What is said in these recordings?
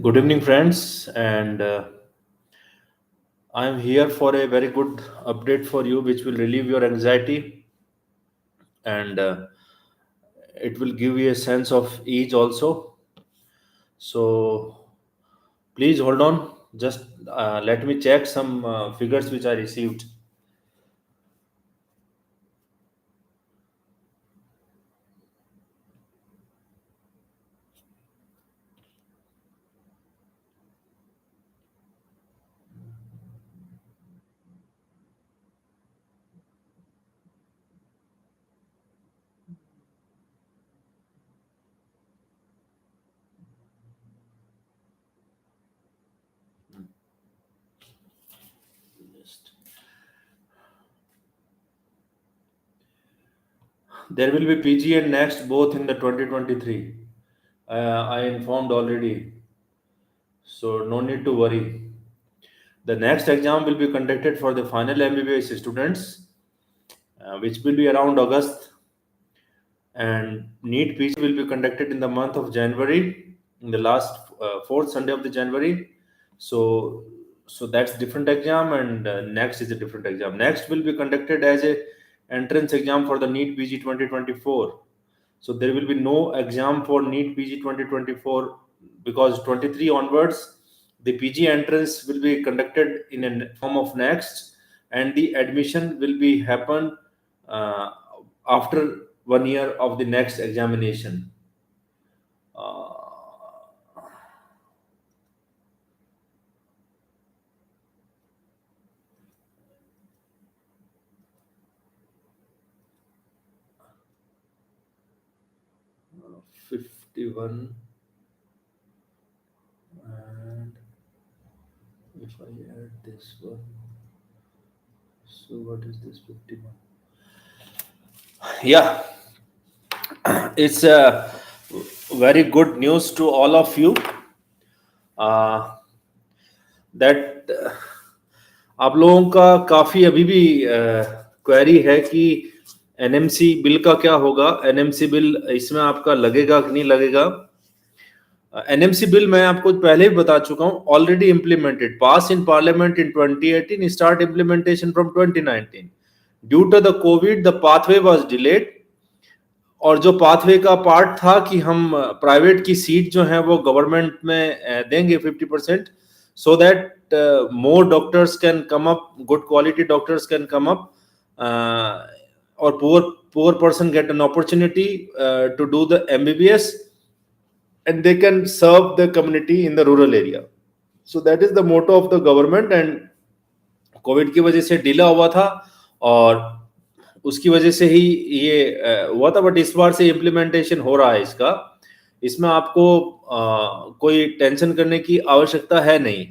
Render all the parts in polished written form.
Good evening, friends, and I am here for a very good update for you, which will relieve your anxiety and it will give you a sense of ease also. So, please hold on. Just let me check some figures which I received. There will be PG and next both in the 2023. I informed already, so no need to worry. The next exam will be conducted for the final MBBS students, which will be around August, and NEET PG will be conducted in the month of January, in the last fourth Sunday of the January. So, so that's different exam, and next is a different exam. Next will be conducted as a entrance exam for the NEET PG 2024. So there will be no exam for NEET PG 2024 because 23 onwards the PG entrance will be conducted in a form of next, and the admission will be happen uh, after 1 year of the next examination. Uh, 51, and if I add this one, so what is this 51? Yeah, it's a very good news to all of you that आप लोगों का काफी अभी भी query है कि NMC bill का क्या होगा। एनएमसी बिल इसमें आपका लगेगा कि नहीं लगेगा। एनएमसी बिल मैं आपको पहले भी बता चुका हूं, already implemented, pass in parliament in 2018, start implementation from 2019। Due to the covid the pathway was delayed, और जो पाथवे का पार्ट था कि हम प्राइवेट की सीट जो है वो गवर्नमेंट में देंगे 50%, so that more doctors can come up, good quality doctors can come up, or poor person get an opportunity to do the MBBS, and they can serve the community in the rural area. So that is the motto of the government, and Covid की वजह से delay हुआ था और उसकी वजह से ही ये हुआ था, बट इस बार से इम्प्लीमेंटेशन हो रहा है इसका। इसमें आपको कोई टेंशन करने की आवश्यकता है नहीं।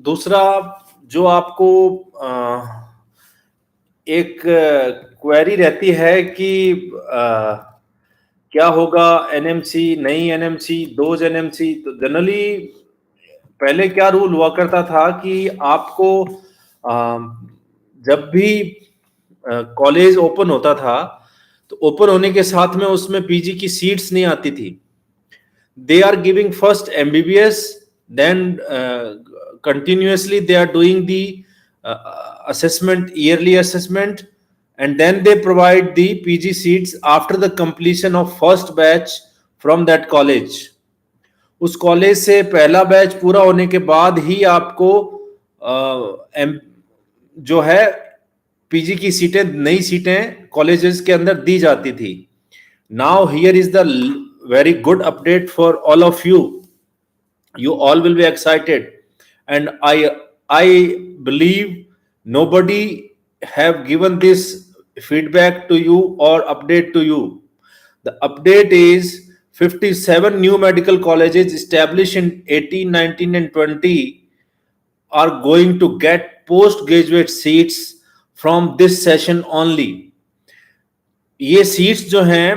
दूसरा जो आपको एक क्वेरी रहती है कि क्या होगा एनएमसी, नई एनएमसी, दोज एनएमसी। तो जनरली पहले क्या रूल हुआ करता था कि आपको जब भी कॉलेज ओपन होता था तो ओपन होने के साथ में उसमें पीजी की सीट्स नहीं आती थी। They are giving first MBBS, then continuously they are doing the assessment, yearly assessment, and then they provide the PG seats after the completion of first batch from that college. उस college से पहला batch पूरा होने के बाद ही आपको जो है पीजी की सीटें, नई सीटें कॉलेजेस के अंदर दी जाती थी। Now here is the very good update for all of you. You all will be excited, and I believe nobody have given this feedback to you or update to you. The update is 57 new medical colleges established in 18, 19 and 20 are going to get postgraduate seats from this session only. ये seats जो हैं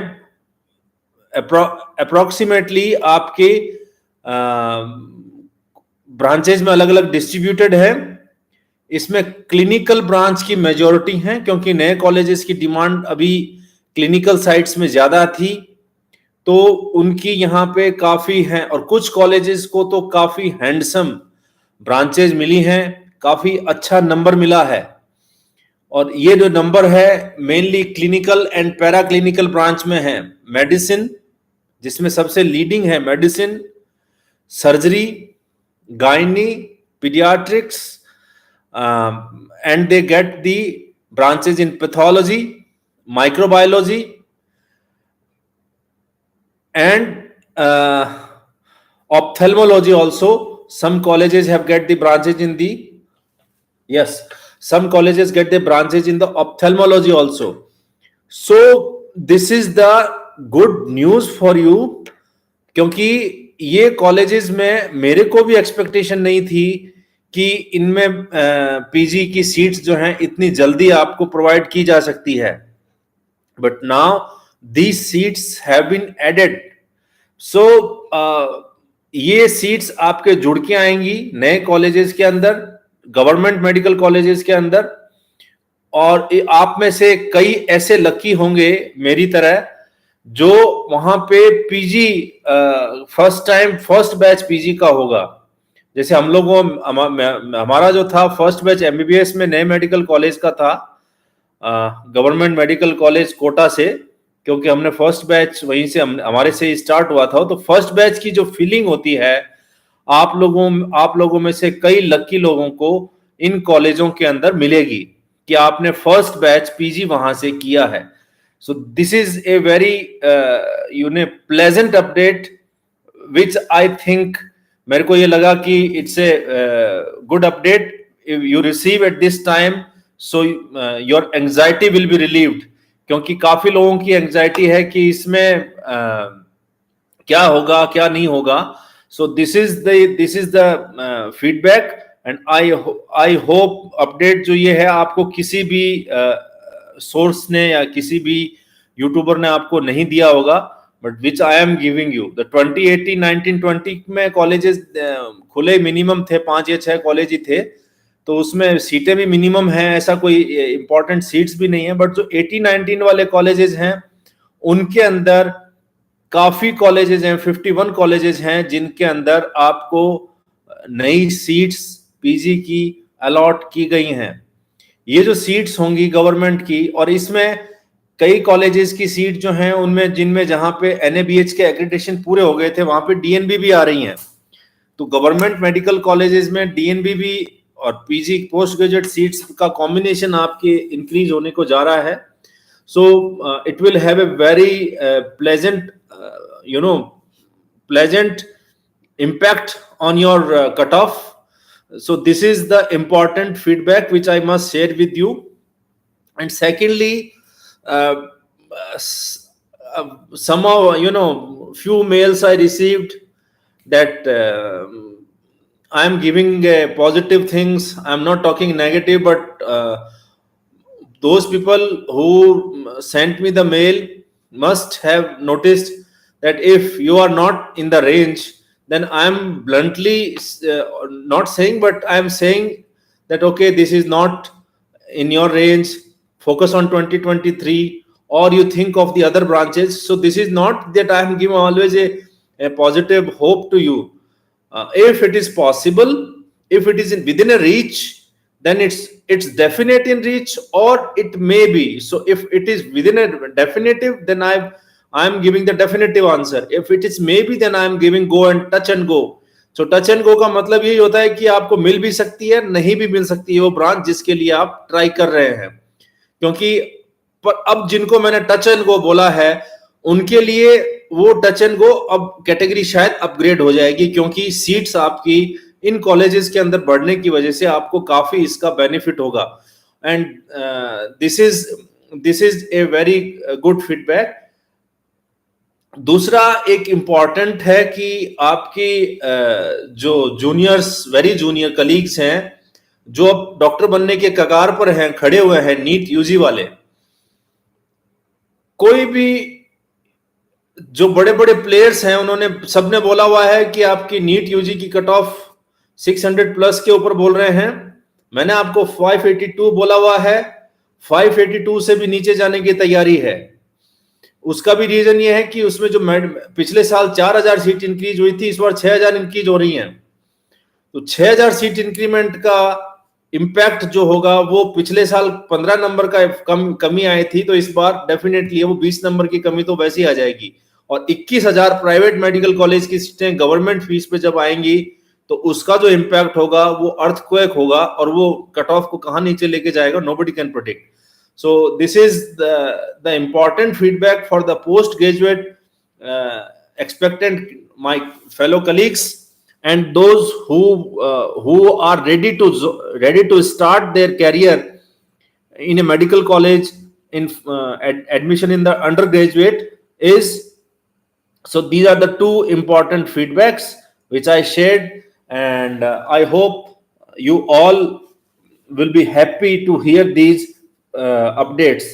approximately आपके branches में अलग अलग distributed है। इसमें clinical branch की मेजॉरिटी है, क्योंकि नए कॉलेजेस की डिमांड अभी क्लिनिकल साइट्स में ज्यादा थी। तो उनकी यहाँ पे काफी हैं, और कुछ कॉलेजेस को तो काफी हैंडसम ब्रांचेज मिली हैं, काफी अच्छा नंबर मिला है। और ये जो नंबर है mainly clinical and para clinical branch में है। मेडिसिन, जिसमें सबसे लीडिंग है medicine, surgery, gynae, paediatrics, and they get the branches in pathology, microbiology, and ophthalmology also. Some colleges have get the branches in the, yes, some colleges get the branches in the ophthalmology also. So this is the good news for you, क्योंकि ये colleges में मेरे को भी expectation नहीं थी कि इनमें पीजी की सीट्स जो हैं इतनी जल्दी आपको प्रोवाइड की जा सकती है, but now these seats have been added. So ये सीट्स आपके जुड़ के आएंगी नए कॉलेजेस के अंदर, गवर्नमेंट मेडिकल कॉलेजेस के अंदर, और आप में से कई ऐसे लकी होंगे मेरी तरह जो वहां पे पीजी फर्स्ट बैच पीजी का होगा। जैसे हम लोगों हमारा जो था फर्स्ट बैच एमबीबीएस में नए मेडिकल कॉलेज का था, गवर्नमेंट मेडिकल कॉलेज कोटा से, क्योंकि हमने फर्स्ट बैच वहीं से हमारे से स्टार्ट हुआ था। तो फर्स्ट बैच की जो फीलिंग होती है आप लोगों में से कई लकी लोगों को इन कॉलेजों के अंदर मिलेगी कि आपने फर्स्ट बैच पीजी वहां से किया है। So this is a very pleasant update which I think, मेरे को ये लगा कि it's a good update you receive at this time, so your anxiety will be relieved, क्योंकि काफी लोगों की एंजाइटी है कि इसमें क्या होगा क्या नहीं होगा। So this is the feedback, and I hope update जो ये है आपको किसी भी सोर्स ने या किसी भी यूट्यूबर ने आपको नहीं दिया होगा, but which I am giving you. The 2018, 19, 20 में कॉलेजेस खुले मिनिमम थे, 5 या 6 कॉलेज ही थे, तो उसमें सीटें भी मिनिमम हैं, ऐसा कोई इंपॉर्टेंट सीट्स भी नहीं है। बट जो 18-19 वाले कॉलेजेस हैं उनके अंदर काफी कॉलेजेस हैं, 51 कॉलेजेस हैं जिनके अंदर आपको नई सीट्स पीजी की अलॉट की गई हैं। ये जो सीट्स होंगी गवर्नमेंट की, और इसमें कई कॉलेजेस की सीट जो हैं उनमें जिनमें जहां पे एनएबीएच के एक्रेडिटेशन पूरे हो गए थे वहां पे डीएनबी भी आ रही हैं। तो गवर्नमेंट मेडिकल कॉलेजेस में डीएनबी भी और पीजी पोस्ट ग्रेजुएट सीट्स का कॉम्बिनेशन आपके इंक्रीज होने को जा रहा है। So it will have a very pleasant impact on your cutoff. So this is the important feedback which I must share with you. And secondly, somehow few mails I received that I am giving positive things, I am not talking negative, but those people who sent me the mail must have noticed that if you are not in the range, then I am bluntly not saying, but I am saying that okay, this is not in your range, focus on 2023, or you think of the other branches. So this is not that I am giving always a positive hope to you. If it is possible, if it is within a reach, then it's definite in reach, or it may be. So if it is within a definitive, then I am giving the definitive answer. If it is maybe, then I am giving go and touch and go. So touch and go का मतलब यही होता है कि आपको मिल भी सकती है, नहीं भी मिल सकती है वो ब्रांच जिसके लिए आप ट्राई कर रहे हैं। क्योंकि पर अब जिनको मैंने टच एंड गो बोला है उनके लिए वो टच एंड गो अब कैटेगरी शायद अपग्रेड हो जाएगी, क्योंकि सीट्स आपकी इन कॉलेजेस के अंदर बढ़ने की वजह से आपको काफी इसका बेनिफिट होगा। And this is a very good feedback. दूसरा एक इंपॉर्टेंट है कि आपकी जो जूनियर्स, वेरी जूनियर कलीग्स हैं जो अब डॉक्टर बनने के कगार पर हैं, खड़े हुए हैं, नीट यूजी वाले, कोई भी जो बड़े बड़े प्लेयर्स हैं उन्होंने सबने बोला हुआ है कि आपकी नीट यूजी की कट ऑफ 600 प्लस के ऊपर बोल रहे हैं। मैंने आपको 582 बोला हुआ है, 582 से भी नीचे जाने की तैयारी है। उसका भी रीजन ये है कि उसमें जो पिछले साल 4000 सीट इंक्रीज हुई थी, इस बार 6000 इंक्रीज हो रही हैं। तो 6000 सीट इंक्रीमेंट का इम्पैक्ट जो होगा वो पिछले साल 15 नंबर का कमी आई थी, तो इस बार डेफिनेटली वो 20 नंबर की कमी तो वैसे ही आ जाएगी। और 21,000 प्राइवेट मेडिकल कॉलेज की सीटें गवर्नमेंट फीस पे जब आएंगी तो उसका जो इम्पैक्ट होगा वो अर्थक्वेक होगा, और वो कट ऑफ को कहां नीचे लेके जाएगा, nobody can predict. So this is the important feedback for the postgraduate expectant, my fellow colleagues, and those who are ready to start their career in a medical college in admission in the undergraduate is. So these are the two important feedbacks which I shared, and I hope you all will be happy to hear these updates.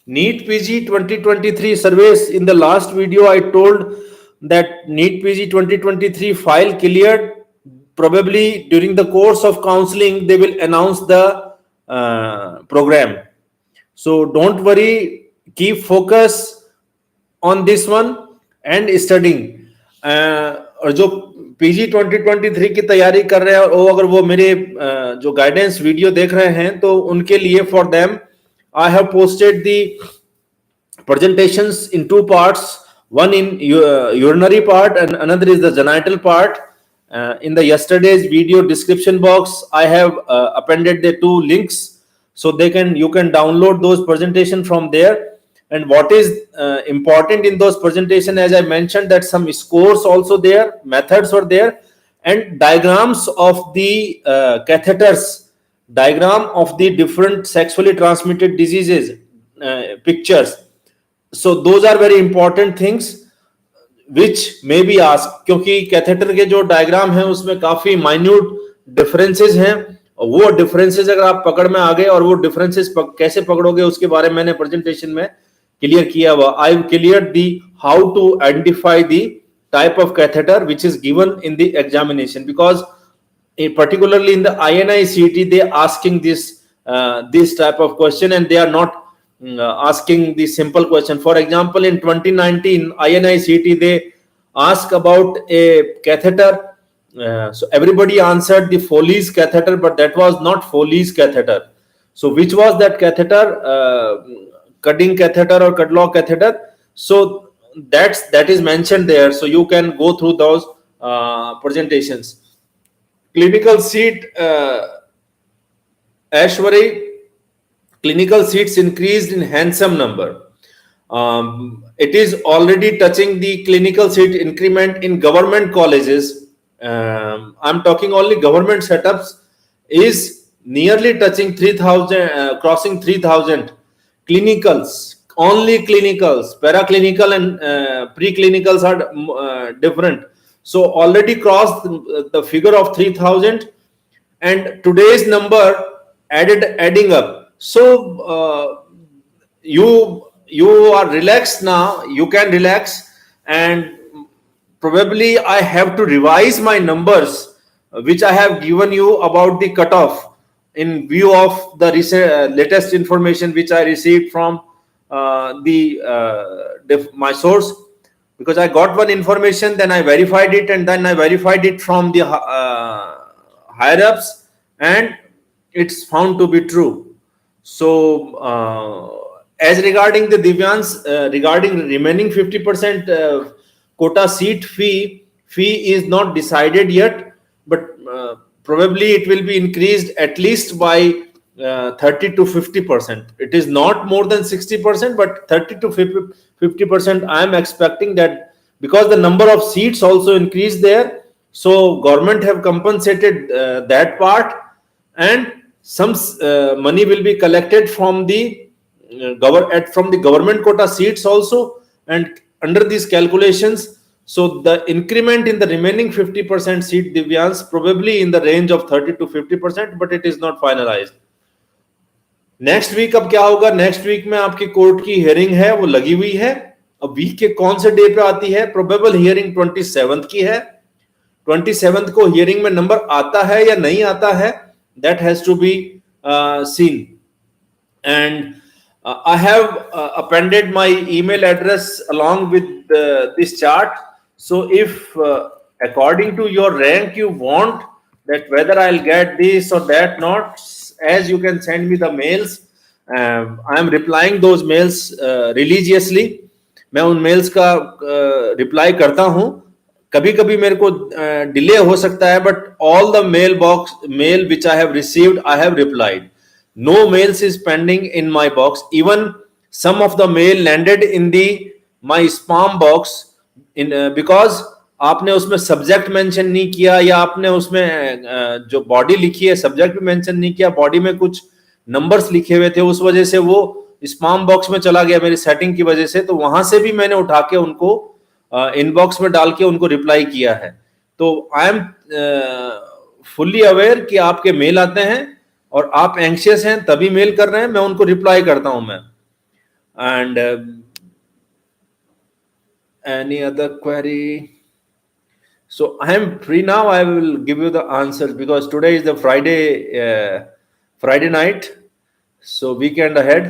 NEET PG 2023 surveys. In the last video I told that NEET PG 2023 file cleared. Probably during the course of counseling they will announce the program. So don't worry, keep focus on this one and studying. और जो PG 2023 की तैयारी कर रहे हैं, और अगर वो मेरे जो गाइडेंस वीडियो देख रहे हैं तो उनके लिए, for them I have posted the presentations in two parts, one in urinary part and another is the genital part. In the yesterday's video description box I have appended the two links, so you can download those presentation from there. And what is important in those presentation, as I mentioned, that some scores also there, methods were there, and diagrams of the catheters, diagram of the different sexually transmitted diseases, pictures. So those are very important things which may be asked, क्योंकि catheter के जो diagram है उसमें काफी minute differences हैं, वो differences अगर आप पकड़ में आ गए, और वो डिफरेंसेस कैसे पकड़ोगे उसके बारे में मैंने प्रेजेंटेशन में क्लियर किया हुआ. I have cleared the how to identify the type of catheter which is given in the examination, because particularly in the INI CET they are asking this type of question, and they are not asking the simple question. For example, in 2019 INI CET they ask about a catheter, so everybody answered the Foley's catheter, but that was not Foley's catheter. So which was that catheter? Cutting catheter or Cudlock catheter? So that is mentioned there, so you can go through those presentations. Clinical seat, Ashwari, clinical seats increased in handsome number. It is already touching the clinical seat increment in government colleges. I'm talking only government setups is nearly touching 3,000, crossing 3,000. Clinicals, only clinicals, paraclinical and preclinicals are different. So already crossed the figure of 3,000, and today's number adding up. So you are relaxed now, you can relax, and probably I have to revise my numbers which I have given you about the cutoff in view of the latest information which I received from my source, because I got one information, then I verified it, and then I verified it from the higher ups, and it's found to be true. So as regarding the Divyans, regarding remaining 50% quota seat fee is not decided yet, but probably it will be increased at least by 30 to 50%. It is not more than 60%, but 30 to 50% I am expecting, that because the number of seats also increased there, so government have compensated that part, and some money will be collected from the government quota seats also, and under these calculations, so the increment in the remaining 50% seat, Divyans, probably in the range of 30 to 50%, but it is not finalized. Next week अब क्या होगा? Next week में आपकी court की hearing है, वो लगी हुई है. अब वीक के कौन से डे पे आती है? प्रोबेबल हियरिंग 27th की है. 27th को हियरिंग में नंबर आता है या नहीं आता है, that has to be seen. and I have appended my email address along with this chart. So if according to your rank you want that whether I'll get this or that, not as you can send me the mails, I am replying those mails religiously. मैं उन mails का reply करता हूं. कभी कभी मेरे को delay हो सकता है, but all the mail which I have received I have replied. No mails is pending in my box. Even some of the mail landed in the my spam box in because आपने उसमें subject mention नहीं किया, या आपने उसमें जो body लिखी है सब्जेक्ट भी मेंशन नहीं किया, बॉडी में कुछ नंबर्स लिखे हुए थे, उस वजह से वो स्पैम बॉक्स में चला गया मेरी सेटिंग की वजह से. तो वहां से भी मैंने उठा के उनको इनबॉक्स में डाल के उनको रिप्लाई किया है. तो आई एम फुल्ली अवेयर कि आपके मेल आते हैं और आप एंग्शियस हैं तभी मेल कर रहे हैं, मैं उनको रिप्लाई करता हूं मैं. And any other query? So I am free now. I will give you the answers because today is the Friday night, so weekend ahead.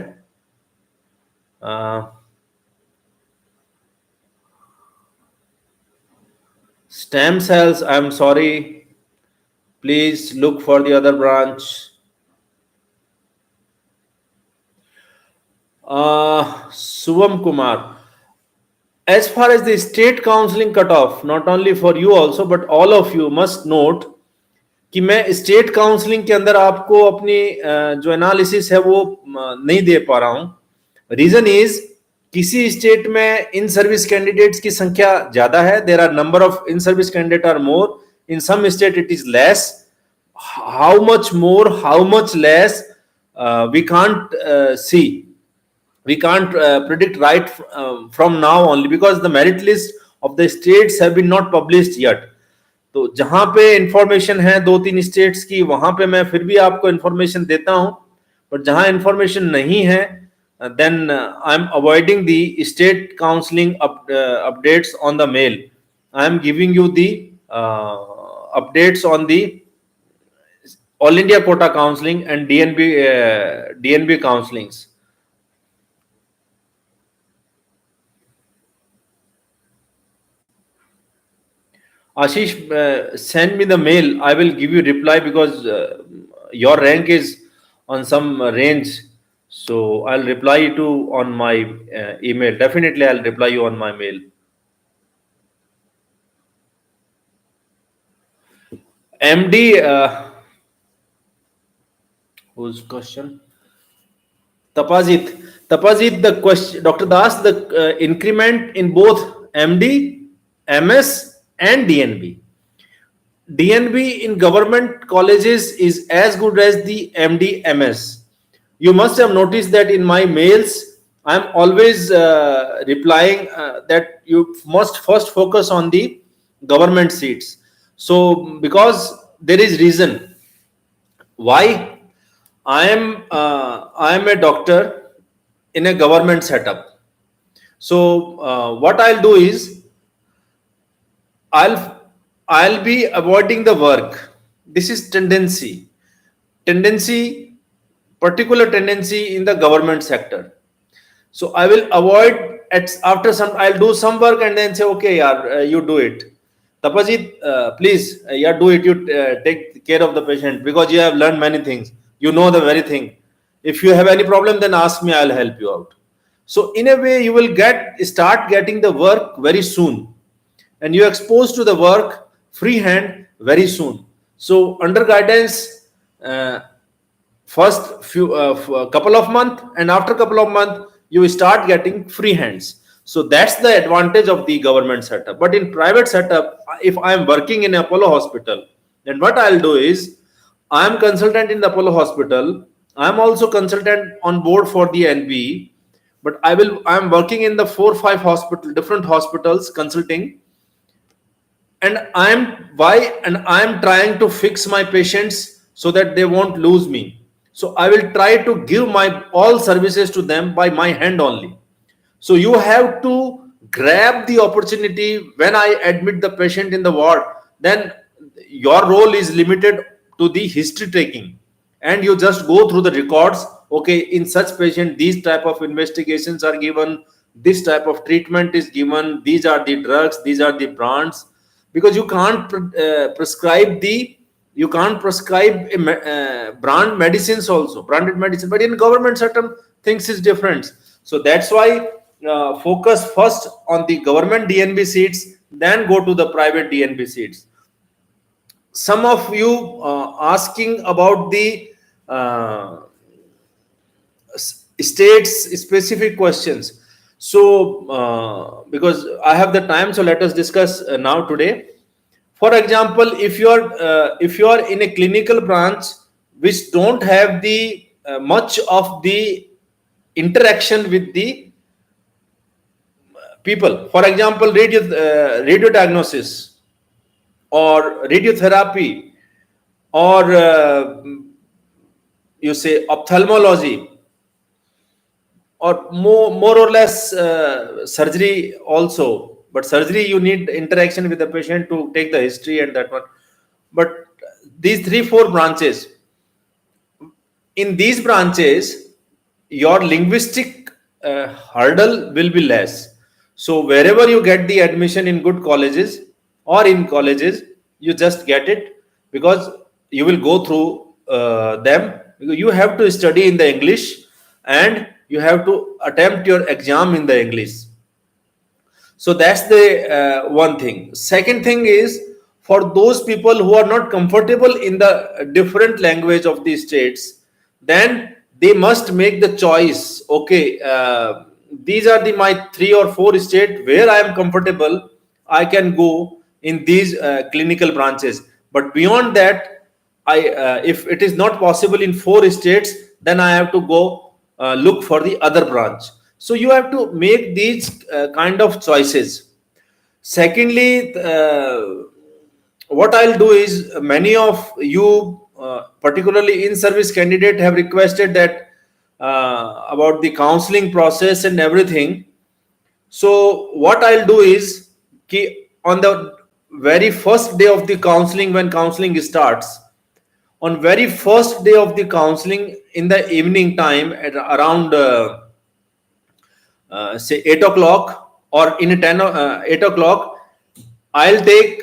Stem cells, I am sorry. Please look for the other branch. Suvam Kumar. As far as the state counseling cutoff, not only for you also, but all of you must note कि मैं state counselling के अंदर आपको अपनी जो analysis है वो नहीं दे पा रहा हूं. रीजन इज किसी स्टेट में इन सर्विस कैंडिडेट्स की संख्या ज्यादा है. There are number of in service candidate are more. In some state it is less. How much more, how much less, we can't see. We can't predict right from now only because the merit list of the states have been not published yet. तो जहां पे information है 2-3 states की, वहां पे मैं फिर भी आपको इंफॉर्मेशन देता हूं, पर जहां इंफॉर्मेशन नहीं है then I am avoiding the state counseling updates on the mail. I am giving you the updates on the All India quota counseling and DNB counselings. Ashish, send me the mail. I will give you reply because your rank is on some range. So I'll reply to on my email. Definitely, I'll reply you on my mail. MD, whose question? Tapazit, the question, Dr. Das, the increment in both MD, MS, and DNB. DNB in government colleges is as good as the MD MS. You must have noticed that in my mails, I am always replying that you must first focus on the government seats. So because there is reason why I am a doctor in a government setup. So what I'll do is I'll be avoiding the work. This is particular tendency in the government sector. So I will avoid after some, I'll do some work and then say, okay, yaar, you do it. Tapajit, please, do it. You take care of the patient because you have learned many things. You know the very thing. If you have any problem, then ask me, I'll help you out. So in a way, you will start getting the work very soon. And you are exposed to the work freehand very soon. So under guidance, first couple of months, and after couple of months, you start getting free hands. So that's the advantage of the government setup. But in private setup, if I am working in Apollo hospital, then what I'll do is I am consultant in the Apollo hospital. I am also consultant on board for the NB. But I am working in the 4-5 different hospitals consulting. And I am trying to fix my patients so that they won't lose me. So I will try to give my all services to them by my hand only. So you have to grab the opportunity. When I admit the patient in the ward, then your role is limited to the history taking, and you just go through the records okay, in such patient these type of investigations are given, this type of treatment is given, these are the drugs, these are the brands, because you can't prescribe brand medicines also, branded medicine, but in government certain things is different. So that's why focus first on the government DNB seats, then go to the private DNB seats. Some of you asking about the states specific questions. So because I have the time, so let us discuss now today. For example, if you are in a clinical branch which don't have the much of the interaction with the people, for example, radio diagnosis or radiotherapy or you say ophthalmology, or more or less surgery also, but surgery you need interaction with the patient to take the history and that one. But these 3-4 branches, in these branches your linguistic hurdle will be less. So wherever you get the admission in good colleges or in colleges, you just get it, because you will go through them. You have to study in the English and you have to attempt your exam in the English. So that's the one thing. Second thing is, for those people who are not comfortable in the different language of the states, then they must make the choice. Okay, these are my 3 or 4 states where I am comfortable. I can go in these clinical branches. But beyond that, if it is not possible in 4 states, then I have to go look for the other branch. So you have to make these kind of choices. Secondly, what I'll do is, many of you, particularly in service candidate, have requested that about the counseling process and everything. So what I'll do is, on the very first day of the counseling, when counseling starts, on very first day of the counseling in the evening time at around say 8 o'clock or in 8 o'clock, I'll take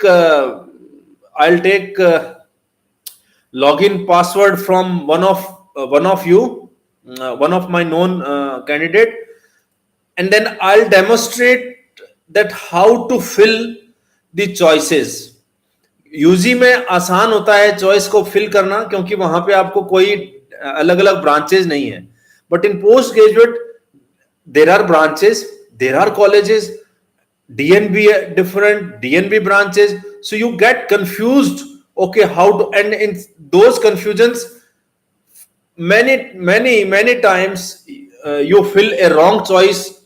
login password from one of you, one of my known candidate, and then I'll demonstrate that how to fill the choices. UG में आसान होता है choice को fill करना, क्योंकि वहां पे आपको कोई अलग अलग ब्रांचेस नहीं है. But in post graduate there are branches, there are colleges, DNB different, DNB branches, so you get confused. Okay, how to, and in those confusions, many times you fill a wrong choice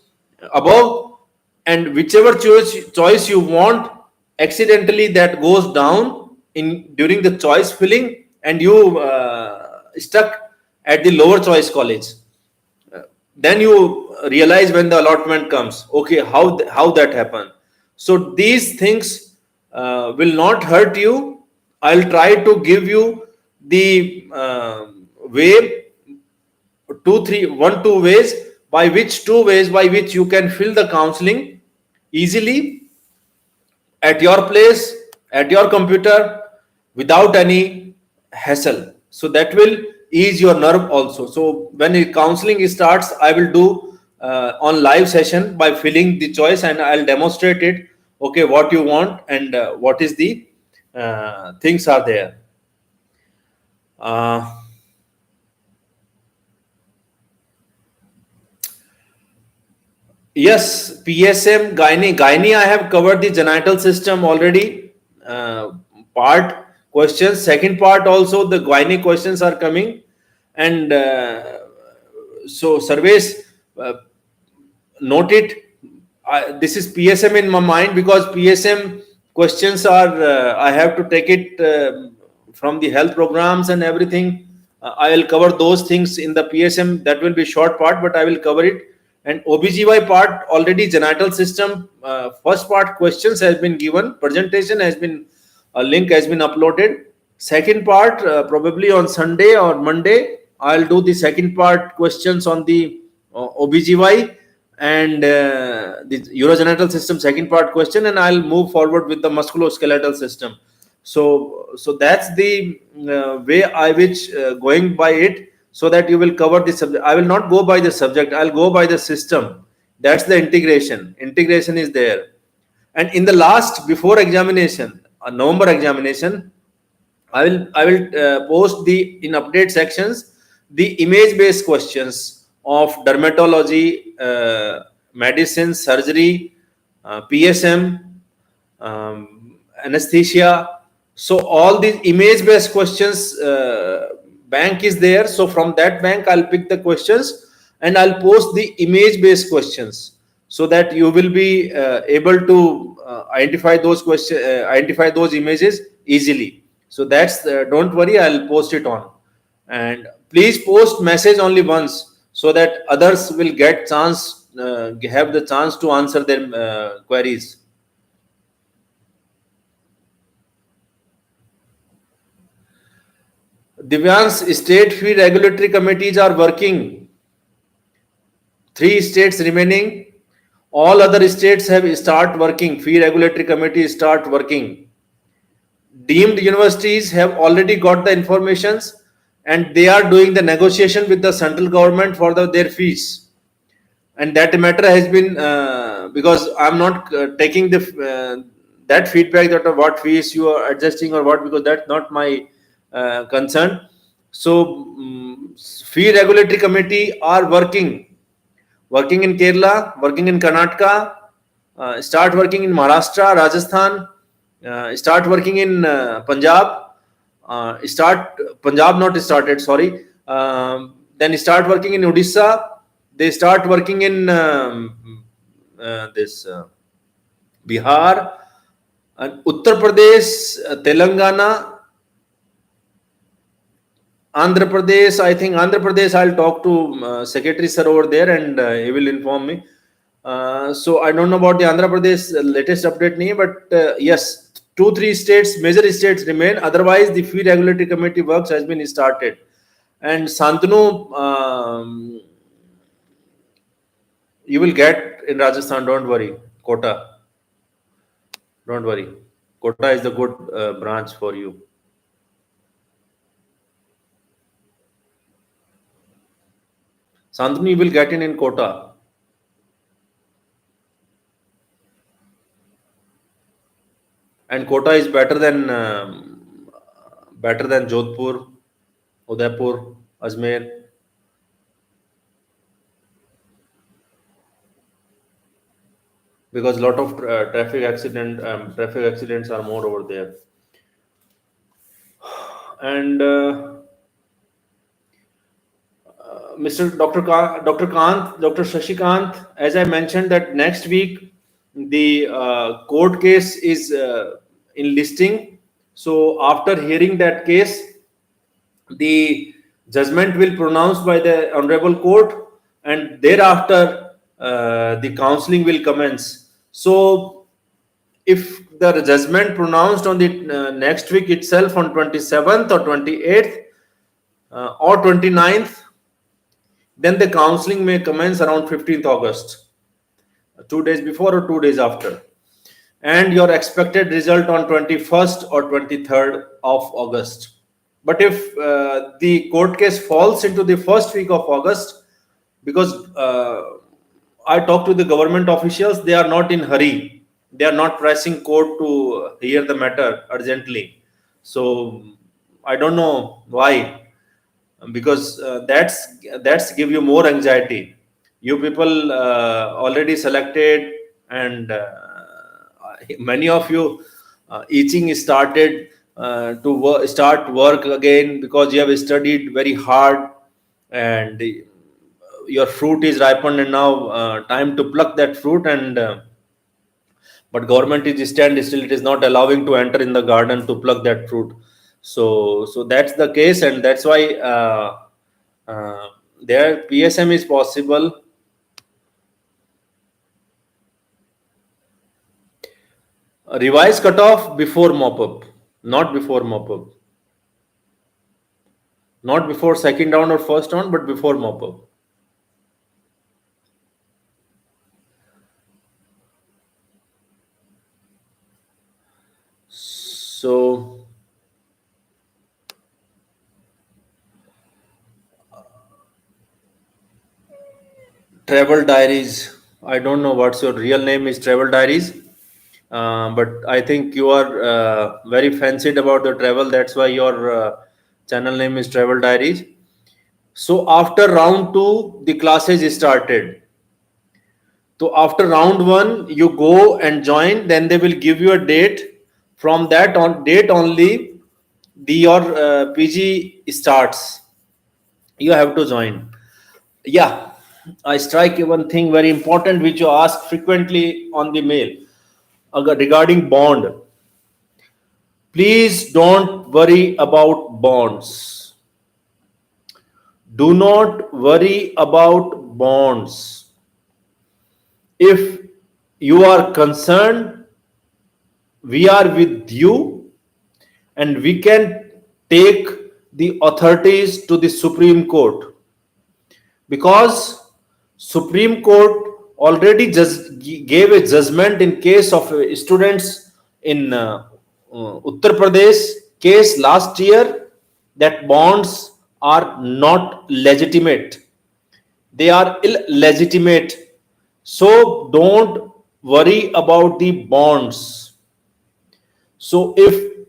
above, and whichever choice you want, accidentally that goes down in during the choice filling, and you stuck at the lower choice college. Then you realize when the allotment comes, okay, how that happened. So these things will not hurt you. I'll try to give you the way, 2 ways by which you can fill the counseling easily at your place, at your computer, without any hassle. So that will ease your nerve also. So when the counseling starts, I will do on live session by filling the choice, and I'll demonstrate it. Okay, what you want and what is the things are there. Yes, PSM, gynae I have covered the genital system already. Part questions, second part also the gynae questions are coming, and so surveys, note it. This is PSM in my mind, because PSM questions are I have to take it from the health programs and everything. I will cover those things in the PSM. That will be short part, but I will cover it. And OBGY part, already genital system first part questions has been given, presentation has been, a link has been uploaded. Second part probably on Sunday or Monday I'll do the second part questions on the OBGY and the urogenital system second part question, and I'll move forward with the musculoskeletal system. So that's the way I which going by it, so that you will cover the subject. I will not go by the subject, I'll go by the system. That's the integration is there. And in the last, before examination, a November examination, I will post the in update sections the image based questions of dermatology, medicine, surgery, PSM, anesthesia. So all these image based questions bank is there. So from that bank I'll pick the questions and I'll post the image based questions, so that you will be able to identify those questions, identify those images easily. So that's don't worry, I'll post it on. And please post message only once, so that others will get chance, have the chance to answer their queries. Divyan's state fee regulatory committees are working. 3 states remaining. All other states have start working. Fee regulatory committees start working. Deemed universities have already got the informations, and they are doing the negotiation with the central government for their fees. And that matter has been because I'm not taking the that feedback that what fees you are adjusting or what, because that's not my concern. So fee regulatory committee are working in Kerala, working in Karnataka, start working in Maharashtra, Rajasthan, start working in Punjab, Punjab not started, sorry. Then start working in Odisha. They start working in this Bihar, and Uttar Pradesh, Telangana, Andhra Pradesh. I think Andhra Pradesh, I'll talk to Secretary Sir over there, and he will inform me. So I don't know about the Andhra Pradesh latest update nahi, but yes, 2-3 states, major states remain. Otherwise, the fee regulatory committee works has been started. And Santanu, you will get in Rajasthan, don't worry. Kota, don't worry. Kota is the good branch for you. Santanu, you will get in Kota. And Kota is better than Jodhpur, Udaipur, Ajmer. Because a lot of traffic accidents are more over there. And Mr. Dr. Dr. Shashikant, as I mentioned that next week the court case is in listing. So after hearing that case, the judgment will pronounced by the honorable court, and thereafter the counseling will commence. So if the judgment pronounced on the next week itself on 27th or 28th or 29th, then the counseling may commence around 15th August, 2 days before or 2 days after, and your expected result on 21st or 23rd of August. But if the court case falls into the first week of August, because I talked to the government officials, they are not in hurry. They are not pressing court to hear the matter urgently. So I don't know why, because that's give you more anxiety. You people already selected, and many of you itching started to start work again, because you have studied very hard, and your fruit is ripened, and now time to pluck that fruit. And but government is still it is not allowing to enter in the garden to pluck that fruit. So that's the case, and that's why their PSM is possible. Revise cutoff before mop up, not before mop up. Not before second round or first round, but before mop up. So travel diaries. I don't know what's your real name is travel diaries, but I think you are very fancied about the travel. That's why your channel name is travel diaries. So after round two, the classes started. So after round one, you go and join. Then they will give you a date. From that on date only, your PG starts. You have to join. Yeah, I strike one thing very important which you ask frequently on the mail regarding bond. Please don't worry about bonds. Do not worry about bonds. If you are concerned, we are with you and we can take the authorities to the Supreme Court, because Supreme Court already just gave a judgment in case of students in Uttar Pradesh case last year, that bonds are not legitimate. They are illegitimate. So don't worry about the bonds. So if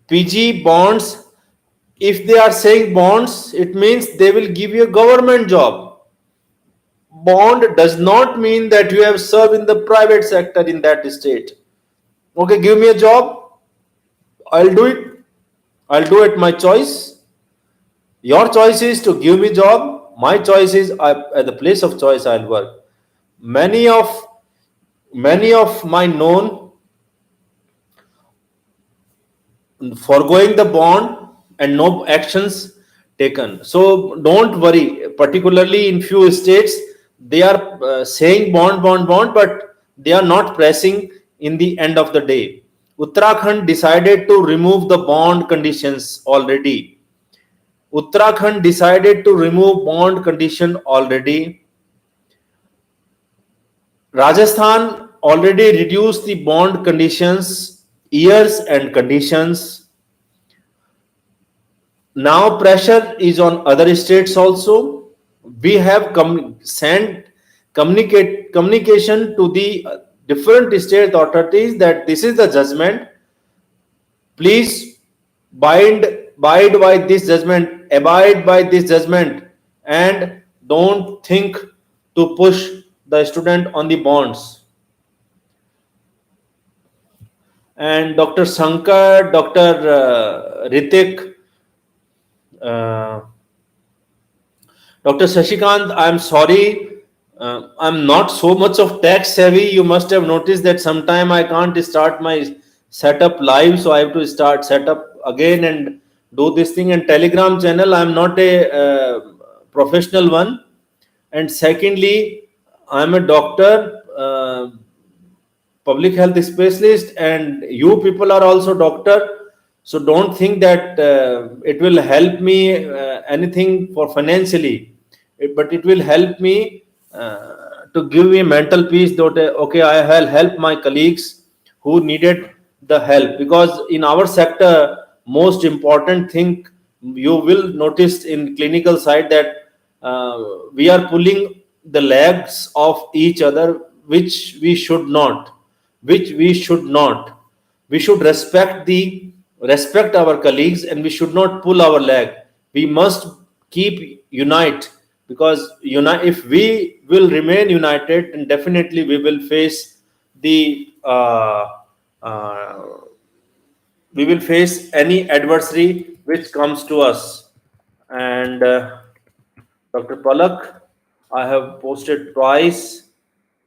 PG bonds, if they are saying bonds, it means they will give you a government job. Bond does not mean that you have served in the private sector in that state. Okay, give me a job, I'll do it. I'll do it my choice. Your choice is to give me job. My choice is at the place of choice I'll work. Many of my known foregoing the bond and no actions taken. So don't worry. Particularly in few states, they are saying bond, but they are not pressing in the end of the day. Uttarakhand decided to remove the bond conditions already. Uttarakhand decided to remove bond condition already. Rajasthan already reduced the bond conditions, years and conditions. Now pressure is on other states also. We have sent communication to the different state authorities that this is the judgment. Please abide by this judgment, abide by this judgment, and don't think to push the student on the bonds. And Dr. Shankar, Dr. Ritik, uh, Dr. Shashikant, I'm sorry, I'm not so much of tech savvy. You must have noticed that sometime I can't start my setup live, so I have to start setup again and do this thing. And Telegram channel, I'm not a professional one. And secondly, I'm a doctor, public health specialist, and you people are also doctor. So don't think that it will help me anything for financially, but it will help me to give me mental peace that okay, I will help my colleagues who needed the help. Because in our sector, most important thing you will notice in clinical side that we are pulling the legs of each other, which we should not, we should respect our colleagues, and we should not pull our leg. We must keep unite, because if we will remain united, then definitely we will face the we will face any adversary which comes to us. And Dr. Palak, I have posted twice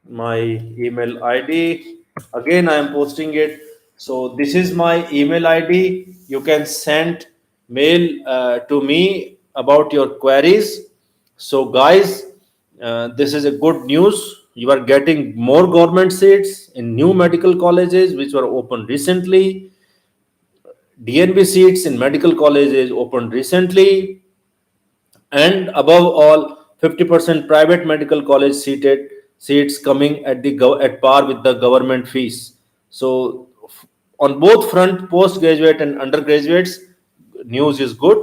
my email ID. Again, I am posting it. So this is my email ID. You can send mail to me about your queries. So guys, this is a good news. You are getting more government seats in new medical colleges which were opened recently. DNB seats in medical colleges opened recently. and above all 50% private medical college seated seats coming at at par with the government fees. So on both front, postgraduate and undergraduates, news is good.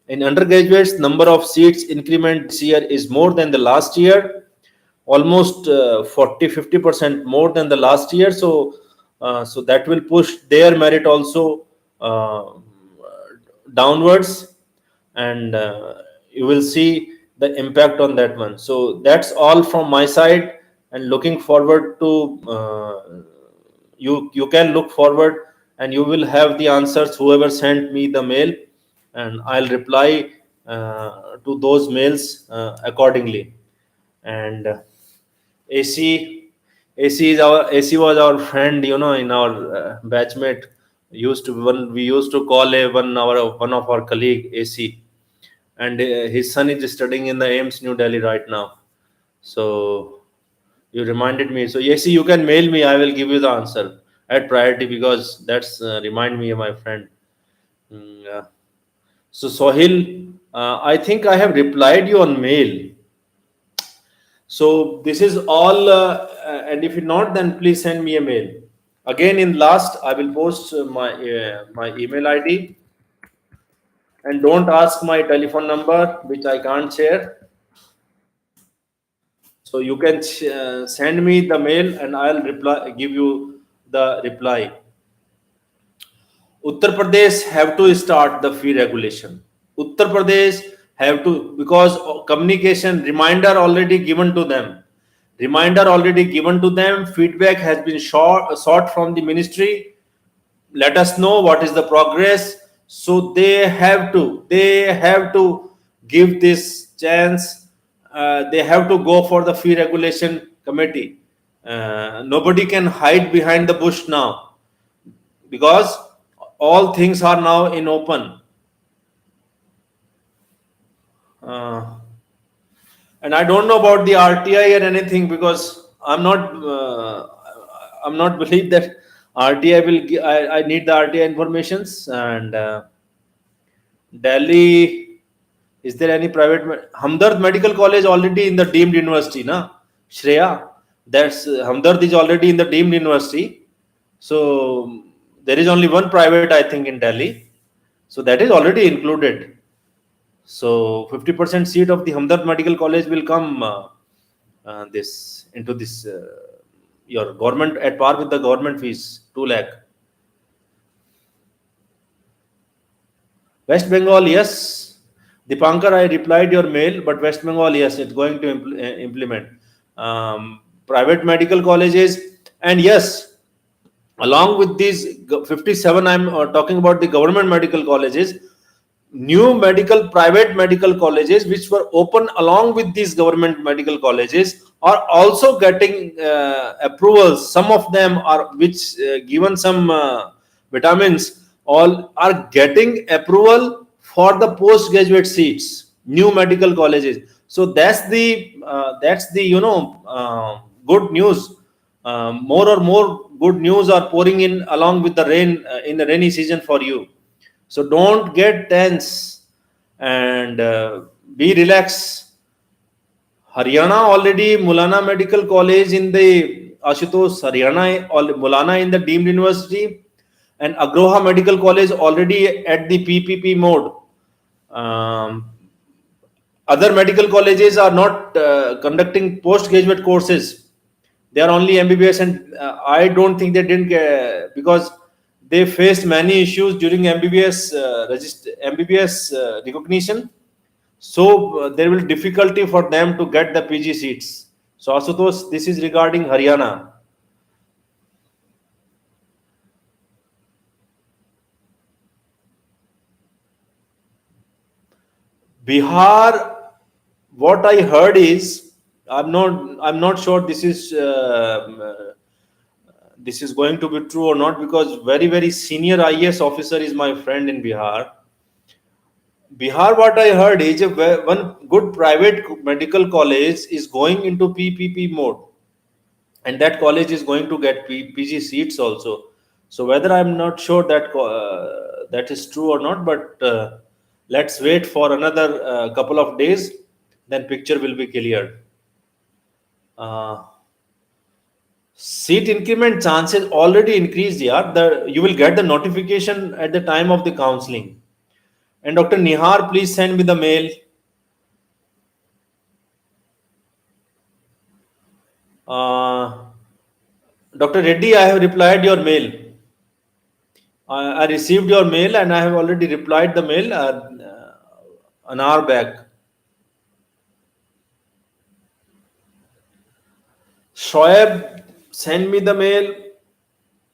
In undergraduates, number of seats increment this year is more than the last year, almost 40-50% more than the last year. So so that will push their merit also uh, downwards, and you will see the impact on that one. So that's all from my side, and looking forward to you can look forward, and you will have the answers whoever sent me the mail, and I'll reply to those mails accordingly. And AC was our friend, in our batchmate. We used to call one of our colleague AC, and his son is studying in the AIMS New Delhi right now. So you reminded me. So AC, you can mail me. I will give you the answer at priority, because that's remind me of my friend. Yeah. So Sohil, I think I have replied you on mail. So this is all, and if not, then please send me a mail. Again, in last, I will post my email ID, and don't ask my telephone number, which I can't share. So you can send me the mail, and I'll give you the reply. Uttar Pradesh have to start the fee regulation. Uttar Pradesh have to, because communication reminder already given to them. Reminder already given to them. Feedback has been sought from the ministry. Let us know what is the progress. So they have to give this chance. They have to go for the fee regulation committee. Nobody can hide behind the bush now, because all things are now in open. Uh, and I don't know about the RTI or anything, because I'm not believe that RTI will. I need the RTI informations. And Delhi, is there any private? Hamdard Medical College already in the deemed university, na Shreya. That's Hamdard is already in the deemed university. So there is only one private, I think, in Delhi. So that is already included. So 50% seat of the Hamdard Medical College will come this into this your government at par with the government fees, 2 lakh. West Bengal, yes. Dipankar, I replied your mail, but West Bengal, yes, it's going to implement private medical colleges, and yes, along with these 57, I'm talking about the government medical colleges. New private medical colleges which were open along with these government medical colleges are also getting approvals. Some of them are, which given some vitamins, all are getting approval for the postgraduate seats, new medical colleges. So that's the good news. More or more good news are pouring in along with the rain in the rainy season for you. So don't get tense, and be relaxed. Haryana already Mulana Medical College in the Ashutosh Haryana, Mulana in the deemed university, and Agroha Medical College already at the PPP mode. Um, Other medical colleges are not conducting postgraduate courses. They are only MBBS, and I don't think they didn't get, because they faced many issues during MBBS recognition. So there will difficulty for them to get the PG seats. So Asutosh, this is regarding Haryana. Bihar, what I heard is, I'm not sure this is going to be true or not, because very senior IAS officer is my friend in Bihar. Bihar, what I heard is one good private medical college is going into PPP mode, and that college is going to get PG seats also. So whether I'm not sure that that is true or not, but Let's wait for another couple of days, then picture will be cleared. Uh, Seat increment chances already increased, yeah. You will get the notification at the time of the counseling. And Dr. Nihar, please send me the mail. Uh, Dr. Reddy, I have replied your mail. I received your mail and I have already replied the mail an hour back. Shoaib, send me the mail,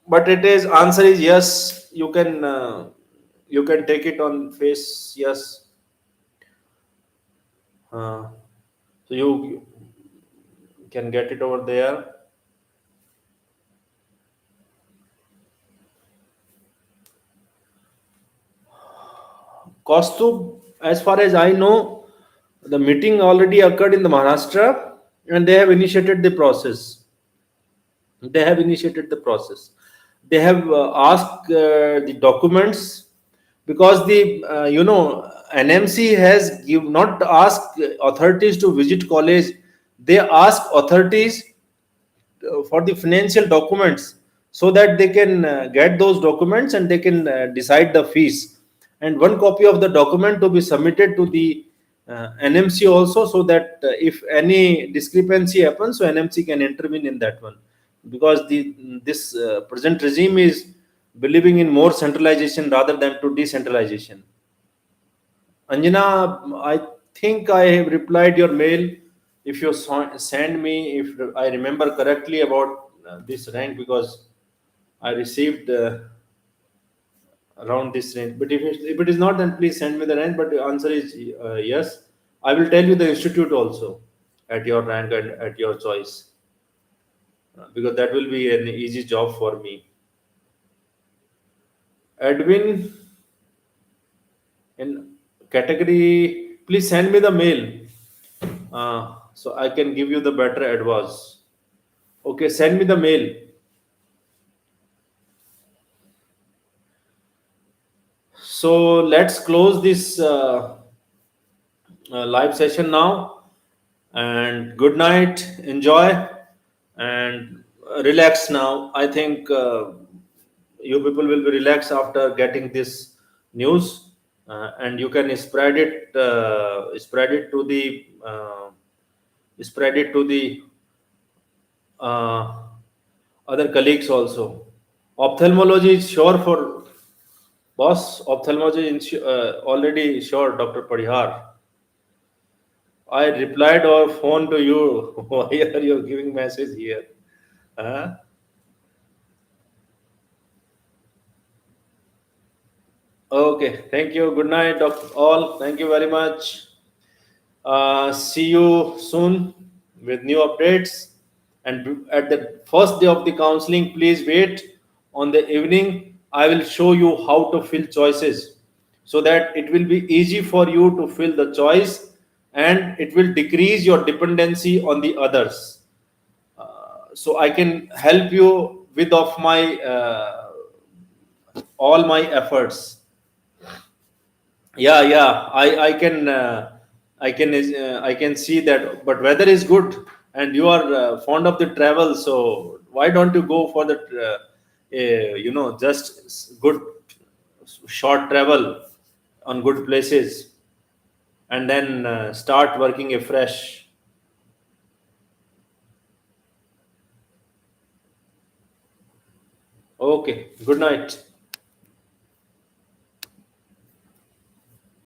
but it is answer is yes. You can take it on face yes. Uh, so you can get it over there. Kaustubh, as far as I know, the meeting already occurred in the Maharashtra, and they have initiated the process. They have initiated the process. They have asked the documents, because the NMC has not asked authorities to visit college. They ask authorities for the financial documents, so that they can get those documents and they can decide the fees, and one copy of the document to be submitted to the NMC also, so that if any discrepancy happens, so NMC can intervene in that one, because the this present regime is believing in more centralization rather than to decentralization. Anjana, I think I have replied your mail. If you send me, if I remember correctly about this rank, because I received around this range. But if it is not, then please send me the rank. But the answer is yes. I will tell you the institute also at your rank and at your choice, because that will be an easy job for me. Edwin, in category, please send me the mail, so I can give you the better advice. Okay, send me the mail. So let's close this live session now. And good night. Enjoy and relax now. I think you people will be relaxed after getting this news, and you can spread it to the spread it to the uh, other colleagues also. Ophthalmology is sure for boss. Ophthalmology is already sure, Dr. Parihar. I replied or phone to you. Why are you giving message here? Huh? Okay. Thank you. Good night, Dr. All. Thank you very much. See you soon with new updates. And at the first day of the counseling, please wait. On the evening, I will show you how to fill choices, so that it will be easy for you to fill the choice, and it will decrease your dependency on the others. So I can help you with of my all my efforts. Yeah, I can see that. But weather is good, and you are fond of the travel, so why don't you go for the just good short travel on good places, and then start working afresh. Okay, good night.